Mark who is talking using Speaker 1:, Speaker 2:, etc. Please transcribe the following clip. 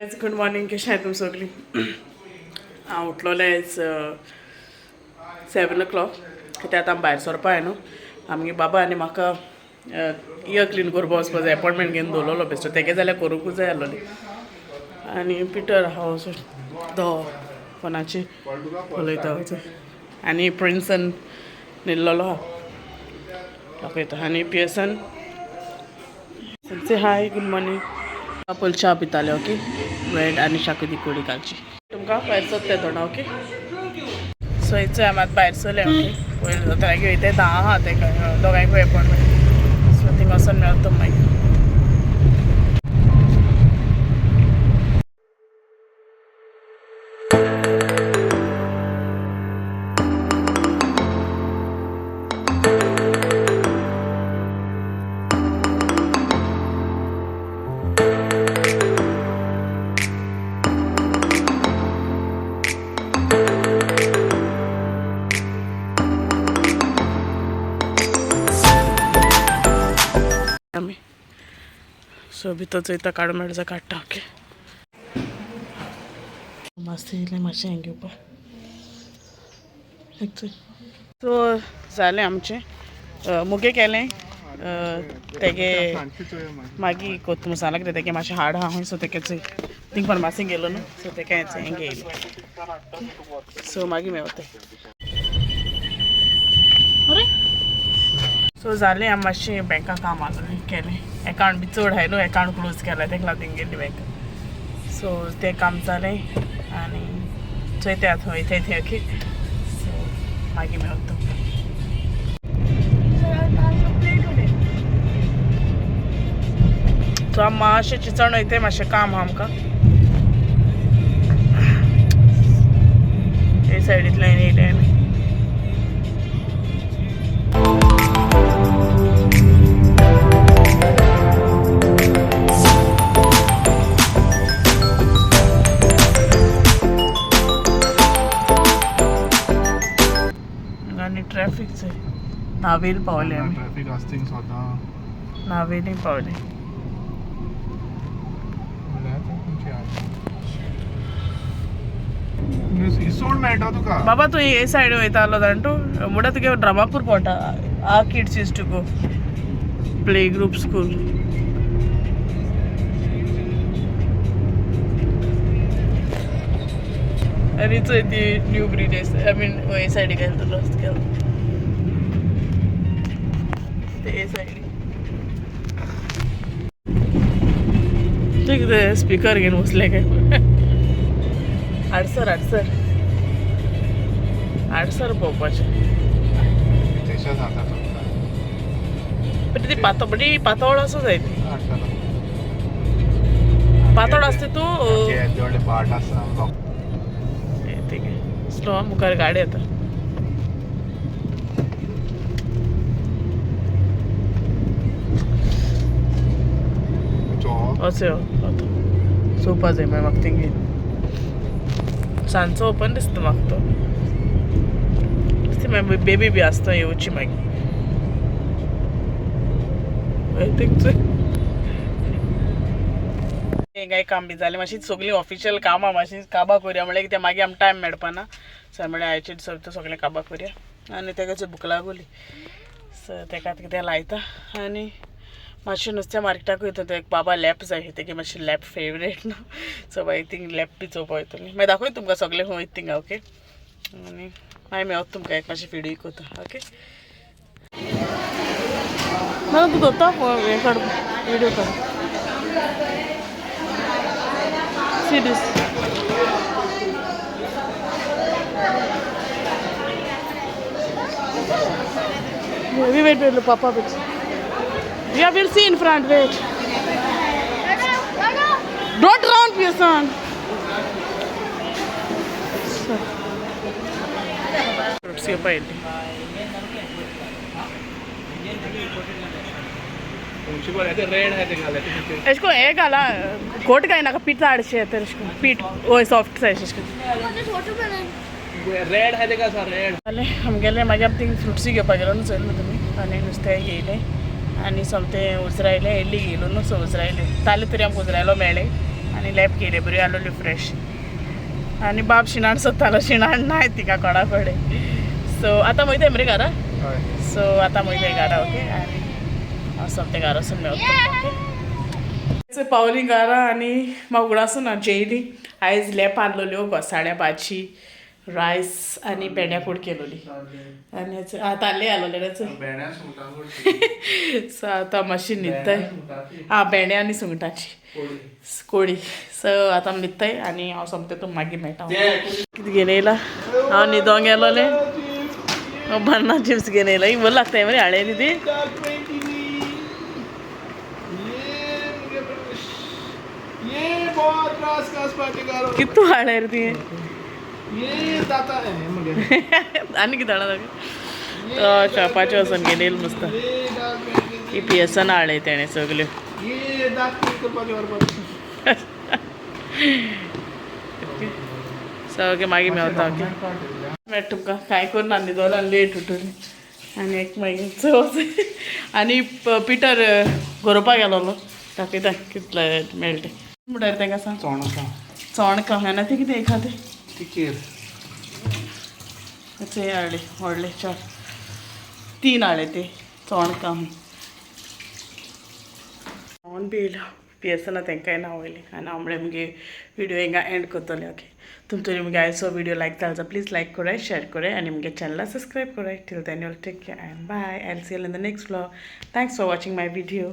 Speaker 1: Good morning. कशी आहे तुम सगळी? हांव उठलोलें इट्स 7 o'clock. कित्याक आतां भायर सरपा जाय न्हू. आमगे बाबा आनी म्हाका इयर क्लीन करपा वचपा जाय. अपॉयंटमेंट घेवन दवरलेलो बेश्टो तेगे जाल्यार करूंकूच जाय आसलोली. आनी पिटर हांव तो फोनाची उलयता वचून आनी प्रिन्सन न्हिदलेलो आहा दाखयता. आनी पियर्सन से हाय गुड मॉर्निंग. पयलीं च्या पिताले ओके. ब्रेड आनी शाकोती कडी घालची तुमकां भायर सरता थोडा ओके. सो इचो आमी आतां भायर सरले ओके. पयलीं दोतोरागेर वयताय 10 आहा तेका दोगांयकूय अपॉयंटमेंट. सो थिंग वचोन मेळता मागीर. आमी सो भितर चोयता काडून मेळटा काडटा ओके. मस्त येयलें मातशें हें घेवपा. सो जालें आमचें मुगे केलें तेगे मागीर कोत्त मसाला कितें तेगे मातशें हाड आहा खंय. सो तेका चोय थिंग फार्मासीन गेलो न्हू. सो तेका हें घेयलें. सो मागीर मेवताय. अरे सो जालें आमी मातशें बँका काम आसलें केलें. एकावंट बी चड आहाय न्हू. एकावंट क्लोज केला तेका लागून थिंग गेली बँक. सो तें काम जालें आनी चोयता आतां वयताय थंय ओके. सो मागीर मेवता. सो आमी मातशें चिंचण वयताय. मातशें काम आहा आमकां. हे सायडींतल्यान येयलें आमी. आनी ट्रॅफिक चोय नावेल पावले आमी.
Speaker 2: ट्रॅफिक आसतींग सोदा
Speaker 1: नावेली पावले.
Speaker 2: इसोड मेळटा तुका.
Speaker 1: बाबा तूं हे सायडीन वयतालो जाणटू म्हणटा तुगे ड्रामापूर पोवटा. आ kids use to go play group school. आनी चोय ती न्यू ब्रीड आय मीन हे सायडीक गेलो ते सायडीक तूं कितें स्पिकर घेवन बसलें काय? आडसर आडसर पळोवपाचें. पण ती पातळ आसूं जाय. ती पातळ आसता तूं
Speaker 2: बाट आसा
Speaker 1: स्लो मुखार गाडी येता. अशें चोवपा जाय मागीर म्हाका थिंग सांजचो ओपन दिसता म्हाका तो. मागीर बेबी बी आसता येवची मागीर. काय काम बी जालें मातशी सगळीं ऑफिशियल कामां मातशी काबां करया म्हळ्यार कित्याक मागीर आमकां टायम मेळपाना. सो म्हळ्यार आयचे सगळें काबां करया आनी तेका भूक लागली. सो तेका कितें लायता आनी मातशें नुस्तें मार्केटाक वयता. तेका बाबा लॅप जाय. तेगे मातशें लॅप फेवरेट न्हू. सो मागीर थिंग लॅप बी चोवपा वयतलीं. मागीर दाखय तुमकां सगळें खंय वयता थिंगा ओके. आनी मागीर मेवता तुमकां एक मातशें व्हिडियो कोता ओके. ना तूं दोता हें काड व्हिडियो काड. See this wait papa wait. Yeah, we'll see in front. Wait. Don't run, Pearson. See a pile.
Speaker 2: Red है ते घाला.
Speaker 1: इसको एक गाला कोट का ना का पीठ आड़शे है तेरे इसको पीठ वो सॉफ्ट सा है इसको.
Speaker 2: रेड है ते का सा रेड.
Speaker 1: जालें हम गेले मागीर आमी थिंग फ्रुट्सी घेवपाक गेलो न्हू चल तुमी. आनी नुस्तें घेयलें आनी समतें उजरायलें. एल्ली घेयलो न्हू. सो उजरायलें ताले तरी आमकां उजरायलो मेळ्ळें आनी लॅब केले बरी आलोली फ्रेश आनी बाब शिणाण सोदतालो शिणाण नाय तिका कोणा कडेन सो आतां वयताय मरे घरा सो आतां वयताय घरा ओके आनी हांव सोमतें घरा वचून मेवता ओके पावली घरा आनी म्हाका उगडासून ना जेयली आयज लॅप आसलोल्यो घोसाळ्या भाजी रायस आनी भेंड्या कूड केलोली आनी ताल्ले आसलोले सो आतां मातशी न्हिदताय भेंड्या आनी सुंगटाची कोळी सो आतां न्हिदताय आनी हांव सोमतें तूं मागीर मेळटा कितें घेवन येयला हांव न्हिदोंक गेलोलें बन्ना चिप्स घेवन येयला ही बरें लागताय मरे हाडे ती कितू हाडे रे ती आनी कितें हाडा ताका शॉपाचे वचून घेवन येयला मस्त ही पियसन हाडले तेणें सगल्यो सगळें मागीर मेवता ओके मेळटा तुमकां कांय करना न्हिदोलें आनी लेट उठून आनी एक मागीर चवथ आनी पिटर गरोवपाक गेलोलो दाखयता कितलें मेळटा म्हणल्यार तांकां सांग चोणकां आनी ती कितें एखादें ते हाडले व्हडले 3 हाडले ते चोणकां हांव बी येयलो पियसना तांकांय ना वयली आनी हांव म्हणलें मुगे व्हिडिओ हिंगा एंड करतलें ओके तुमचो मुगे आयचो व्हिडिओ लायक जालो प्लीज लायक कराय शेअर कराय आनी मुगे चॅनला सबस्क्रायब कराय till then you take care and bye I will see you in the next vlog thanks for watching my video